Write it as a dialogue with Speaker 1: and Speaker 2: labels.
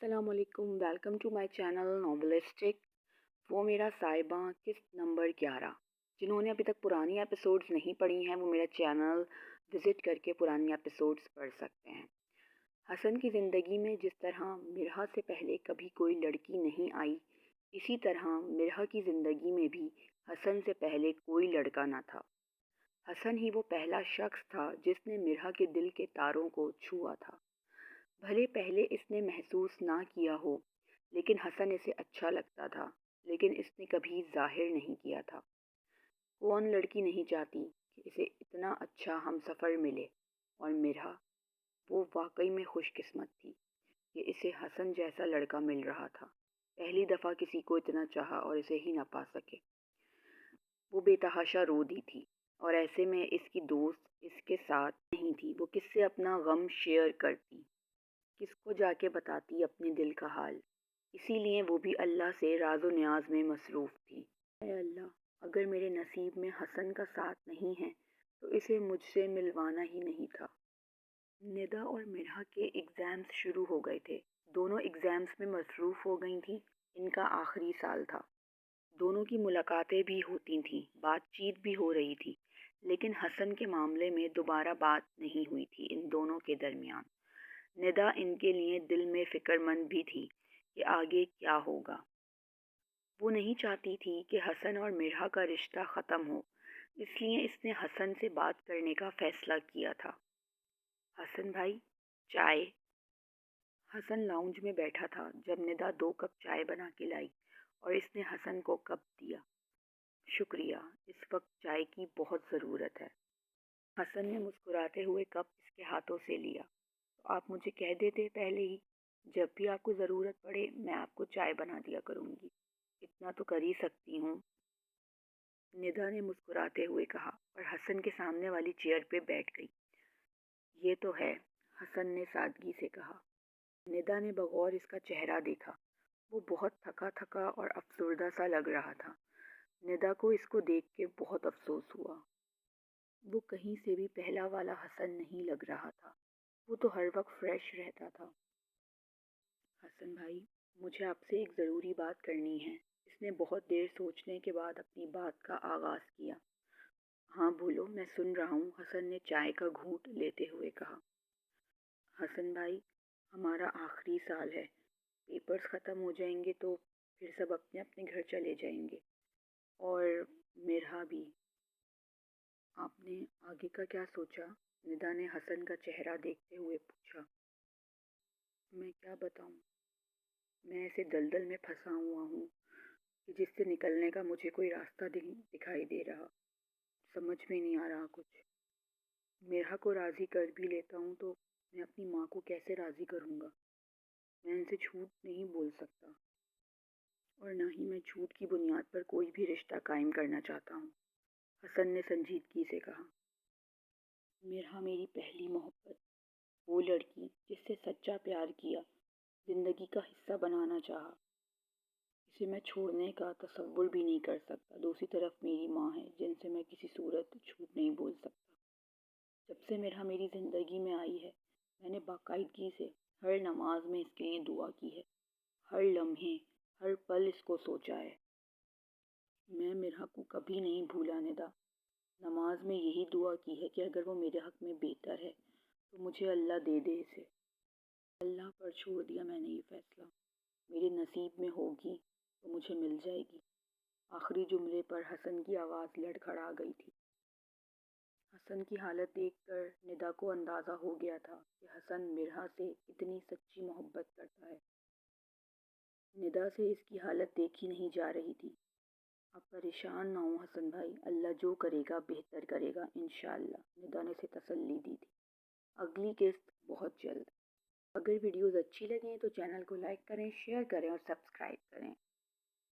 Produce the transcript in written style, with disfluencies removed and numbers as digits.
Speaker 1: अस्सलाम वालेकुम, welcome to my channel नॉवेलिस्टिक। वो मेरा साहिबा किस्त नंबर 11। जिन्होंने अभी तक पुरानी एपिसोड्स नहीं पढ़ी हैं वो मेरा चैनल विज़िट करके पुरानी एपिसोड्स पढ़ सकते हैं। हसन की ज़िंदगी में जिस तरह मिरहा से पहले कभी कोई लड़की नहीं आई, इसी तरह मिरहा की ज़िंदगी में भी हसन से पहले कोई लड़का ना था। हसन ही वो पहला शख्स था जिसने मिरहा के दिल के तारों को छुआ था। भले पहले इसने महसूस ना किया हो, लेकिन हसन इसे अच्छा लगता था, लेकिन इसने कभी जाहिर नहीं किया था। कौन लड़की नहीं चाहती कि इसे इतना अच्छा हमसफ़र मिले, और मिरहा वो वाकई में खुशकिस्मत थी कि इसे हसन जैसा लड़का मिल रहा था। पहली दफ़ा किसी को इतना चाहा और इसे ही ना पा सके। वो बेतहाशा रो दी थी, और ऐसे में इसकी दोस्त इसके साथ नहीं थी। वो किससे अपना गम शेयर करती, किसको जाके बताती अपने दिल का हाल। इसीलिए वो भी अल्लाह से राज़ो न्याज में मसरूफ़ थी। ऐ अल्लाह, अगर मेरे नसीब में हसन का साथ नहीं है तो इसे मुझसे मिलवाना ही नहीं था। निदा और मिरहा के एग्ज़ाम्स शुरू हो गए थे। दोनों एग्ज़ाम्स में मसरूफ़ हो गई थीं। इनका आखिरी साल था। दोनों की मुलाकातें भी होती थीं, बातचीत भी हो रही थी, लेकिन हसन के मामले में दोबारा बात नहीं हुई थी इन दोनों के दरमियान। निदा इनके लिए दिल में फ़िक्रमंद भी थी कि आगे क्या होगा। वो नहीं चाहती थी कि हसन और मिरहा का रिश्ता ख़त्म हो, इसलिए इसने हसन से बात करने का फ़ैसला किया था। हसन भाई, चाय। हसन लाउंज में बैठा था जब निदा 2 कप चाय बना के लाई और इसने हसन को कप दिया। शुक्रिया, इस वक्त चाय की बहुत ज़रूरत है। हसन ने मुस्कुराते हुए कप इसके हाथों से लिया। तो आप मुझे कह देते पहले ही, जब भी आपको ज़रूरत पड़े मैं आपको चाय बना दिया करूँगी। इतना तो कर ही सकती हूँ, निदा ने मुस्कुराते हुए कहा और हसन के सामने वाली चेयर पे बैठ गई। ये तो है, हसन ने सादगी से कहा। निदा ने बगौर इसका चेहरा देखा। वो बहुत थका थका और अफसुर्दा सा लग रहा था। निदा को इसको देख के बहुत अफसोस हुआ। वो कहीं से भी पहला वाला हसन नहीं लग रहा था। वो तो हर वक्त फ्रेश रहता था। हसन भाई, मुझे आपसे एक ज़रूरी बात करनी है। इसने बहुत देर सोचने के बाद अपनी बात का आगाज़ किया। हाँ बोलो, मैं सुन रहा हूँ, हसन ने चाय का घूंट लेते हुए कहा। हसन भाई, हमारा आखिरी साल है। पेपर्स ख़त्म हो जाएंगे तो फिर सब अपने अपने घर चले जाएंगे, और मिरहा भी। आपने आगे का क्या सोचा? निदा ने हसन का चेहरा देखते हुए पूछा। मैं क्या बताऊँ, मैं ऐसे दलदल में फंसा हुआ हूँ कि जिससे निकलने का मुझे कोई रास्ता दिखाई दे रहा। समझ में नहीं आ रहा कुछ। मिरहा को राज़ी कर भी लेता हूँ तो मैं अपनी माँ को कैसे राज़ी करूँगा? मैं इनसे झूठ नहीं बोल सकता, और ना ही मैं झूठ की बुनियाद पर कोई भी रिश्ता कायम करना चाहता हूँ। हसन ने संजीदगी से कहा। मिरहा मेरी पहली मोहब्बत, वो लड़की जिससे सच्चा प्यार किया, ज़िंदगी का हिस्सा बनाना चाहा। इसे मैं छोड़ने का तसव्वुर भी नहीं कर सकता। दूसरी तरफ मेरी माँ है जिनसे मैं किसी सूरत झूठ नहीं बोल सकता। जब से मिरहा मेरी ज़िंदगी में आई है, मैंने बाकायदगी से हर नमाज में इसके लिए दुआ की है। हर लम्हे, हर पल इसको सोचा है। मैं मिरहा को कभी नहीं भूला निदा। नमाज में यही दुआ की है कि अगर वो मेरे हक में बेहतर है तो मुझे अल्लाह दे दे इसे। अल्लाह पर छोड़ दिया मैंने ये फ़ैसला। मेरे नसीब में होगी तो मुझे मिल जाएगी। आखिरी जुमले पर हसन की आवाज़ लड़खड़ा गई थी। हसन की हालत देखकर निदा को अंदाज़ा हो गया था कि हसन मिरहा से इतनी सच्ची मोहब्बत करता है। निदा से इसकी हालत देखी नहीं जा रही थी। आप परेशान ना हो हसन भाई, अल्लाह जो करेगा बेहतर करेगा इंशाअल्लाह, निदा ने उसे तसल्ली दी थी। अगली किस्त बहुत जल्द। अगर वीडियोज़ अच्छी लगें तो चैनल को लाइक करें, शेयर करें और सब्सक्राइब करें।